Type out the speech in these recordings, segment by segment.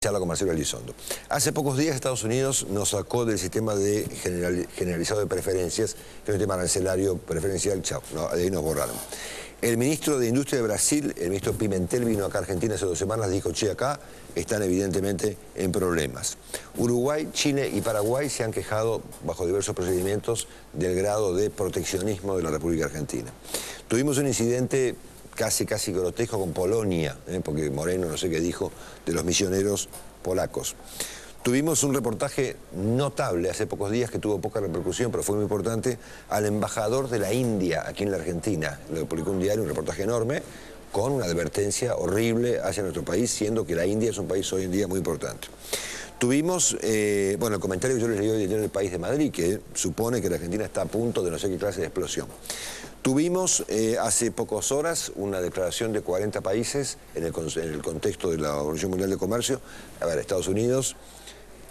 Charla con Marcelo Elizondo. Hace pocos días Estados Unidos nos sacó del sistema de generalizado de preferencias, que es un tema arancelario preferencial, chao, no, de ahí nos borraron. El ministro de Industria de Brasil, el ministro Pimentel, vino acá a Argentina hace 2 semanas, dijo, che, acá están evidentemente en problemas. Uruguay, Chile y Paraguay se han quejado, bajo diversos procedimientos, del grado de proteccionismo de la República Argentina. Tuvimos un incidente casi grotesco con Polonia, porque Moreno no sé qué dijo de los misioneros polacos. Tuvimos un reportaje notable hace pocos días que tuvo poca repercusión, pero fue muy importante, al embajador de la India aquí en la Argentina. Lo publicó un diario, un reportaje enorme, con una advertencia horrible hacia nuestro país, siendo que la India es un país hoy en día muy importante. Tuvimos, bueno, el comentario que yo les leí hoy en El País de Madrid, que supone que la Argentina está a punto de no sé qué clase de explosión. Tuvimos hace pocas horas una declaración de 40 países en el contexto de la Organización Mundial de Comercio. A ver, Estados Unidos,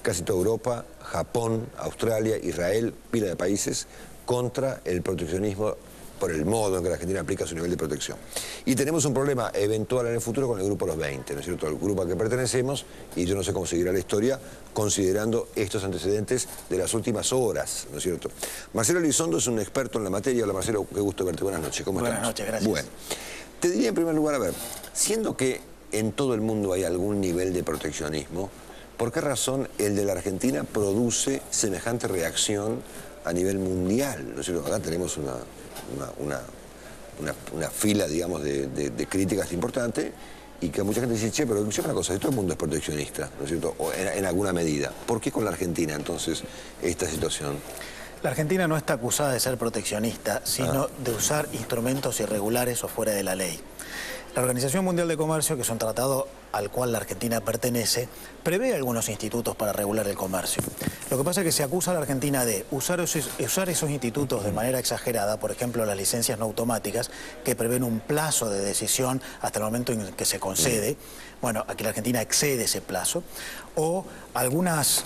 casi toda Europa, Japón, Australia, Israel, pila de países, contra el proteccionismo por el modo en que la Argentina aplica su nivel de protección. Y tenemos un problema eventual en el futuro con el Grupo Los 20, ¿no es cierto? El grupo al que pertenecemos, y yo no sé cómo seguirá la historia, considerando estos antecedentes de las últimas horas, ¿no es cierto? Marcelo Elizondo es un experto en la materia. Hola Marcelo, qué gusto verte, buenas noches, ¿cómo estás? Buenas noches, gracias. Bueno, te diría en primer lugar, a ver, siendo que en todo el mundo hay algún nivel de proteccionismo, ¿por qué razón el de la Argentina produce semejante reacción a nivel mundial? ¿No es cierto? Acá tenemos una fila, digamos, de críticas importante, y que mucha gente dice, che, pero escucha una cosa, todo el mundo es proteccionista, ¿no es cierto? O en alguna medida. ¿Por qué con la Argentina, entonces, esta situación? La Argentina no está acusada de ser proteccionista, sino de usar instrumentos irregulares o fuera de la ley. La Organización Mundial de Comercio, que es un tratado al cual la Argentina pertenece, prevé algunos institutos para regular el comercio. Lo que pasa es que se acusa a la Argentina de usar esos institutos de manera exagerada, por ejemplo, las licencias no automáticas, que prevén un plazo de decisión hasta el momento en que se concede. Bueno, aquí la Argentina excede ese plazo. O algunas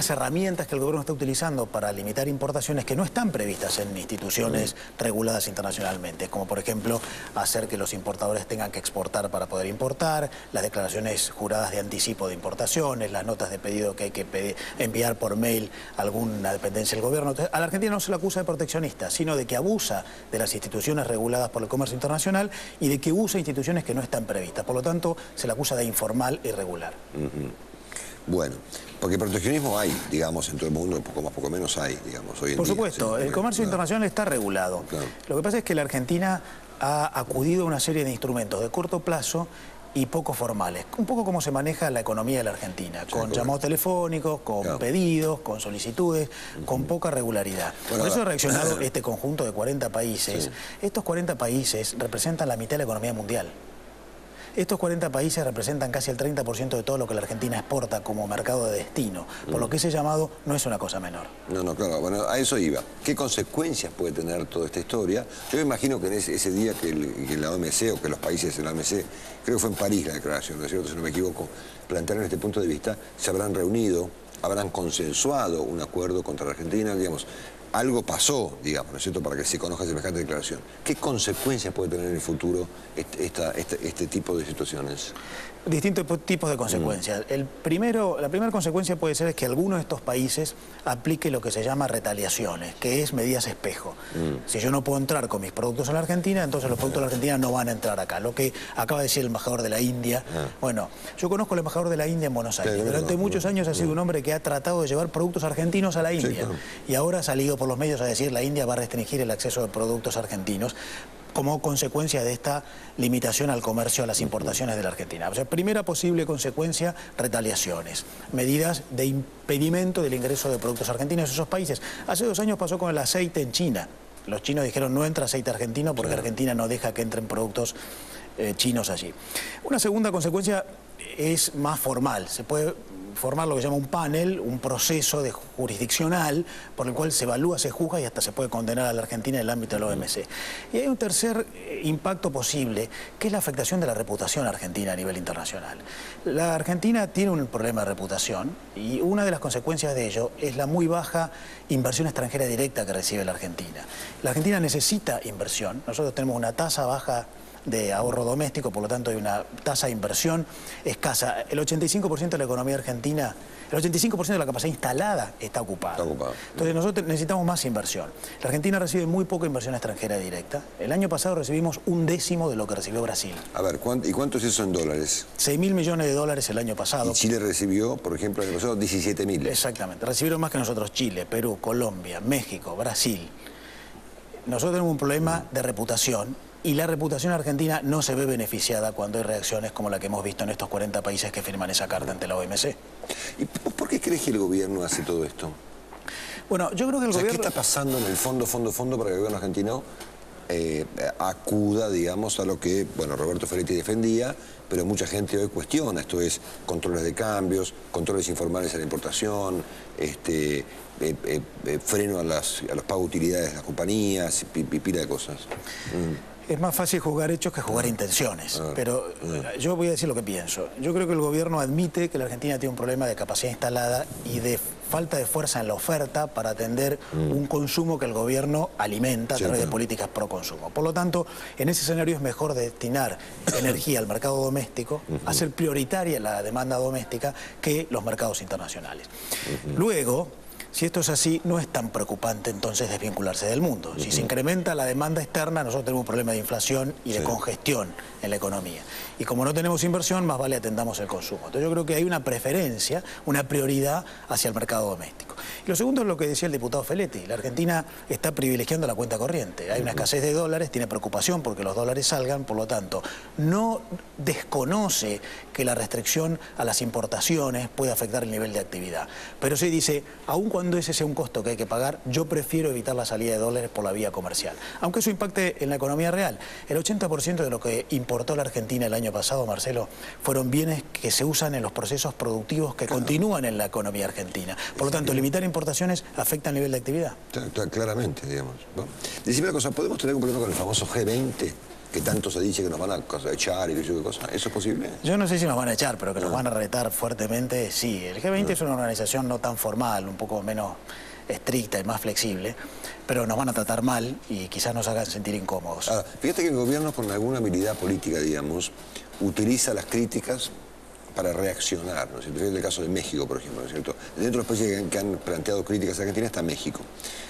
herramientas que el gobierno está utilizando para limitar importaciones que no están previstas en instituciones reguladas internacionalmente, como por ejemplo hacer que los importadores tengan que exportar para poder importar, las declaraciones juradas de anticipo de importaciones, las notas de pedido que hay que enviar por mail a alguna dependencia del gobierno. Entonces, a la Argentina no se la acusa de proteccionista, sino de que abusa de las instituciones reguladas por el comercio internacional y de que usa instituciones que no están previstas. Por lo tanto, se la acusa de informal e irregular. Bueno, porque proteccionismo hay, digamos, en todo el mundo, poco más, poco menos hay, digamos, hoy en día. Por supuesto, el comercio internacional está regulado. Claro. Lo que pasa es que la Argentina ha acudido a una serie de instrumentos de corto plazo y poco formales. Un poco como se maneja la economía de la Argentina, con llamados telefónicos, con pedidos, con solicitudes, con poca regularidad. Por eso ha reaccionado este conjunto de 40 países. Estos 40 países representan la mitad de la economía mundial. Estos 40 países representan casi el 30% de todo lo que la Argentina exporta como mercado de destino, por lo que ese llamado no es una cosa menor. No, claro, bueno, a eso iba. ¿Qué consecuencias puede tener toda esta historia? Yo me imagino que en ese día que la OMC, o que los países de la OMC, creo que fue en París la declaración, ¿no es cierto?, si no me equivoco, plantearon este punto de vista, se habrán reunido, habrán consensuado un acuerdo contra la Argentina, digamos. Algo pasó, digamos, ¿no es cierto?, para que se conozca semejante declaración. ¿Qué consecuencias puede tener en el futuro este tipo de situaciones? Distintos tipos de consecuencias. La primera consecuencia puede ser que alguno de estos países aplique lo que se llama retaliaciones, que es medidas espejo. Si yo no puedo entrar con mis productos a la Argentina, entonces los productos de la Argentina no van a entrar acá. Lo que acaba de decir el embajador de la India. Bueno, yo conozco al embajador de la India en Buenos Aires. Durante muchos años ha sido un hombre que ha tratado de llevar productos argentinos a la India. Sí, claro. Y ahora ha salido por los medios a decir que la India va a restringir el acceso de productos argentinos como consecuencia de esta limitación al comercio, a las importaciones de la Argentina. O sea, primera posible consecuencia, retaliaciones, medidas de impedimento del ingreso de productos argentinos a esos países. Hace 2 años pasó con el aceite en China. Los chinos dijeron no entra aceite argentino porque Argentina no deja que entren productos chinos allí. Una segunda consecuencia es más formal. Se puede formar lo que se llama un panel, un proceso jurisdiccional por el cual se evalúa, se juzga y hasta se puede condenar a la Argentina en el ámbito de la OMC. Y hay un tercer impacto posible, que es la afectación de la reputación argentina a nivel internacional. La Argentina tiene un problema de reputación y una de las consecuencias de ello es la muy baja inversión extranjera directa que recibe la Argentina. La Argentina necesita inversión. Nosotros tenemos una tasa baja de ahorro doméstico, por lo tanto hay una tasa de inversión escasa. El 85% de la economía argentina, el 85% de la capacidad instalada está ocupada. Entonces nosotros necesitamos más inversión. La Argentina recibe muy poca inversión extranjera directa. El año pasado recibimos 1/10 de lo que recibió Brasil. A ver, ¿y cuánto es eso en dólares? 6.000 millones de dólares el año pasado. Y Chile recibió, por ejemplo, el año pasado 17.000. Exactamente. Recibieron más que nosotros Chile, Perú, Colombia, México, Brasil. Nosotros tenemos un problema de reputación y la reputación argentina no se ve beneficiada cuando hay reacciones como la que hemos visto en estos 40 países que firman esa carta ante la OMC. ¿Y por qué crees que el gobierno hace todo esto? Bueno, yo creo que el gobierno... ¿Qué está pasando en el fondo para que el gobierno argentino acuda, digamos, a lo que, bueno, Roberto Ferretti defendía, pero mucha gente hoy cuestiona? Esto es controles de cambios, controles informales a la importación, freno a los pagos de utilidades de las compañías, pila de cosas. Es más fácil juzgar hechos que juzgar intenciones, pero yo voy a decir lo que pienso. Yo creo que el gobierno admite que la Argentina tiene un problema de capacidad instalada y de falta de fuerza en la oferta para atender un consumo que el gobierno alimenta a través de políticas pro consumo. Por lo tanto, en ese escenario es mejor destinar energía al mercado doméstico, hacer prioritaria la demanda doméstica que los mercados internacionales. Luego, si esto es así, no es tan preocupante entonces desvincularse del mundo. Si se incrementa la demanda externa, nosotros tenemos un problema de inflación y de congestión en la economía. Y como no tenemos inversión, más vale atendamos el consumo. Entonces yo creo que hay una preferencia, una prioridad hacia el mercado doméstico. Y lo segundo es lo que decía el diputado Feletti. La Argentina está privilegiando la cuenta corriente. Hay una escasez de dólares, tiene preocupación porque los dólares salgan, por lo tanto, no desconoce que la restricción a las importaciones puede afectar el nivel de actividad. Pero sí dice, aun cuando ese sea un costo que hay que pagar, yo prefiero evitar la salida de dólares por la vía comercial. Aunque eso impacte en la economía real. El 80% de lo que importó la Argentina el año pasado, Marcelo, fueron bienes que se usan en los procesos productivos que continúan en la economía argentina. Por lo tanto, limitar importaciones afecta el nivel de actividad. Claramente, digamos. Bueno, decime una cosa, ¿podemos tener un problema con el famoso G20? Que tanto se dice que nos van a echar y qué cosa. ¿Eso es posible? Yo no sé si nos van a echar, pero que nos van a retar fuertemente, sí. El G20 es una organización no tan formal, un poco menos estricta y más flexible, pero nos van a tratar mal y quizás nos hagan sentir incómodos. Ahora, fíjate que el gobierno, con alguna habilidad política, digamos, utiliza las críticas para reaccionar, ¿no es cierto? Fíjate el caso de México, por ejemplo, ¿no es cierto? Dentro de los países que han planteado críticas a Argentina está México.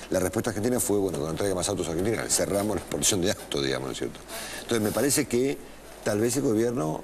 La respuesta argentina fue, bueno, cuando traiga más autos a Argentina, cerramos la exportación de autos, digamos, ¿no es cierto? Entonces me parece que tal vez el gobierno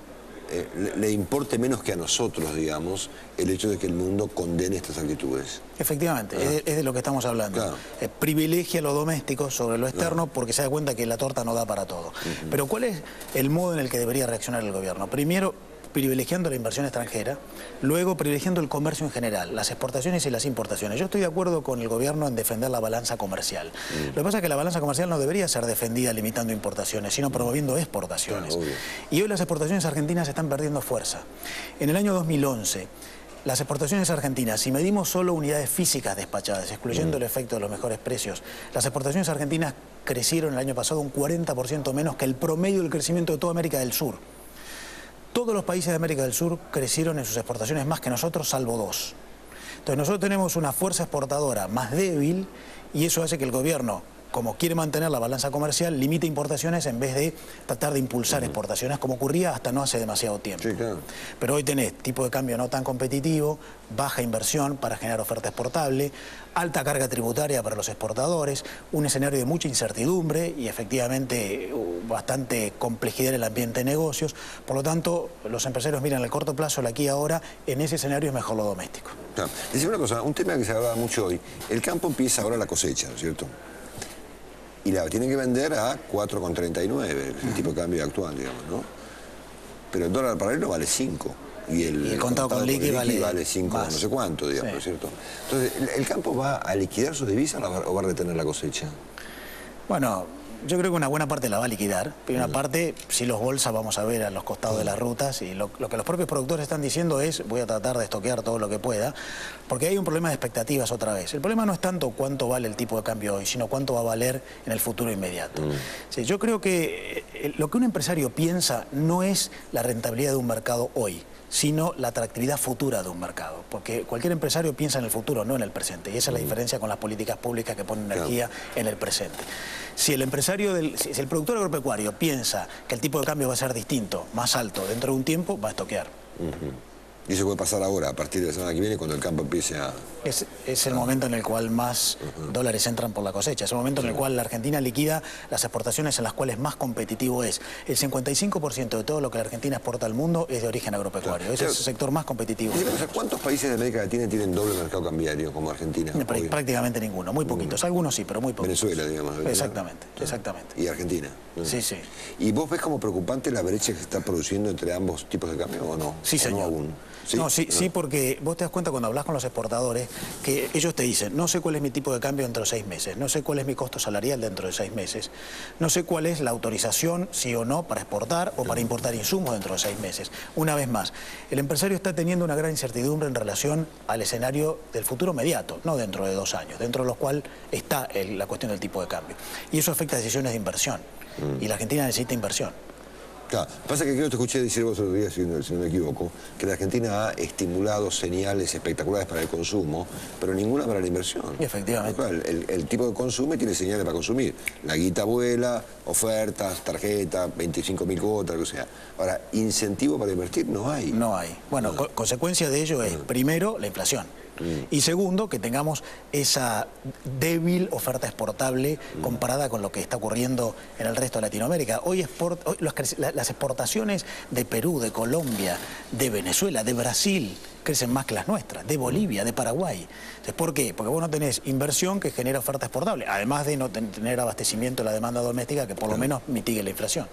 le importe menos que a nosotros, digamos, el hecho de que el mundo condene estas actitudes. Efectivamente, es de lo que estamos hablando. Claro. Privilegia lo doméstico sobre lo externo porque se da cuenta que la torta no da para todo. Pero ¿cuál es el modo en el que debería reaccionar el gobierno? Primero, privilegiando la inversión extranjera, luego privilegiando el comercio en general, las exportaciones y las importaciones. Yo estoy de acuerdo con el gobierno en defender la balanza comercial. Lo que pasa es que la balanza comercial no debería ser defendida limitando importaciones, sino promoviendo exportaciones. Claro, y hoy las exportaciones argentinas están perdiendo fuerza. En el año 2011, las exportaciones argentinas, si medimos solo unidades físicas despachadas, excluyendo el efecto de los mejores precios, las exportaciones argentinas crecieron el año pasado un 40% menos que el promedio del crecimiento de toda América del Sur. Todos los países de América del Sur crecieron en sus exportaciones más que nosotros, salvo 2. Entonces nosotros tenemos una fuerza exportadora más débil y eso hace que el gobierno, como quiere mantener la balanza comercial, limite importaciones en vez de tratar de impulsar exportaciones, como ocurría hasta no hace demasiado tiempo. Sí, claro. Pero hoy tenés tipo de cambio no tan competitivo, baja inversión para generar oferta exportable, alta carga tributaria para los exportadores, un escenario de mucha incertidumbre y efectivamente bastante complejidad en el ambiente de negocios. Por lo tanto, los empresarios miran el corto plazo, el aquí y ahora, en ese escenario es mejor lo doméstico. Claro. Decime una cosa, un tema que se hablaba mucho hoy, el campo empieza ahora la cosecha, ¿no es cierto? Y la tienen que vender a 4,39, el tipo de cambio actual, digamos, ¿no? Pero el dólar paralelo vale 5. Y el contado con liqui vale 5, no sé cuánto, digamos, ¿no es cierto? Entonces, ¿el campo va a liquidar sus divisas o va a retener la cosecha? Bueno, yo creo que una buena parte la va a liquidar, pero una parte, si los bolsas vamos a ver a los costados de las rutas, y lo que los propios productores están diciendo es, voy a tratar de estoquear todo lo que pueda, porque hay un problema de expectativas otra vez. El problema no es tanto cuánto vale el tipo de cambio hoy, sino cuánto va a valer en el futuro inmediato. Sí, yo creo que lo que un empresario piensa no es la rentabilidad de un mercado hoy, sino la atractividad futura de un mercado. Porque cualquier empresario piensa en el futuro, no en el presente. Y esa es la diferencia con las políticas públicas que ponen energía en el presente. Si el empresario, si el productor agropecuario piensa que el tipo de cambio va a ser distinto, más alto, dentro de un tiempo, va a estoquear. Y eso puede pasar ahora, a partir de la semana que viene, cuando el campo empiece a... Es el momento en el cual más dólares entran por la cosecha. Es el momento en el cual la Argentina liquida las exportaciones en las cuales más competitivo es. El 55% de todo lo que la Argentina exporta al mundo es de origen agropecuario. Ese es el sector más competitivo. ¿Cuántos países de América Latina tienen doble mercado cambiario como Argentina? Prácticamente ninguno, muy poquitos. Algunos sí, pero muy poquitos. Venezuela, digamos. ¿Verdad? Exactamente, exactamente. ¿Y Argentina? Sí, sí. ¿Y vos ves como preocupante la brecha que se está produciendo entre ambos tipos de cambio o no? Sí, señor. ¿O no aún? ¿Sí? No, sí, porque vos te das cuenta cuando hablas con los exportadores que ellos te dicen, no sé cuál es mi tipo de cambio dentro de 6 meses, no sé cuál es mi costo salarial dentro de 6 meses, no sé cuál es la autorización, sí o no, para exportar o para importar insumos dentro de 6 meses. Una vez más, el empresario está teniendo una gran incertidumbre en relación al escenario del futuro inmediato, no dentro de 2 años, dentro de los cuales está la cuestión del tipo de cambio. Y eso afecta a decisiones de inversión. Y la Argentina necesita inversión. Claro, pasa que creo que te escuché decir vos otro día, si no me equivoco, que la Argentina ha estimulado señales espectaculares para el consumo, pero ninguna para la inversión. Efectivamente. El tipo de consumo tiene señales para consumir. La guita vuela, ofertas, tarjeta, 25.000 cuotas, lo que sea. Ahora, incentivo para invertir no hay. No hay. Bueno, consecuencia de ello es, primero, la inflación. Y segundo, que tengamos esa débil oferta exportable comparada con lo que está ocurriendo en el resto de Latinoamérica. Hoy las exportaciones de Perú, de Colombia, de Venezuela, de Brasil, crecen más que las nuestras, de Bolivia, de Paraguay. Entonces, ¿por qué? Porque vos no tenés inversión que genera oferta exportable, además de no tener abastecimiento de la demanda doméstica que por lo menos mitigue la inflación.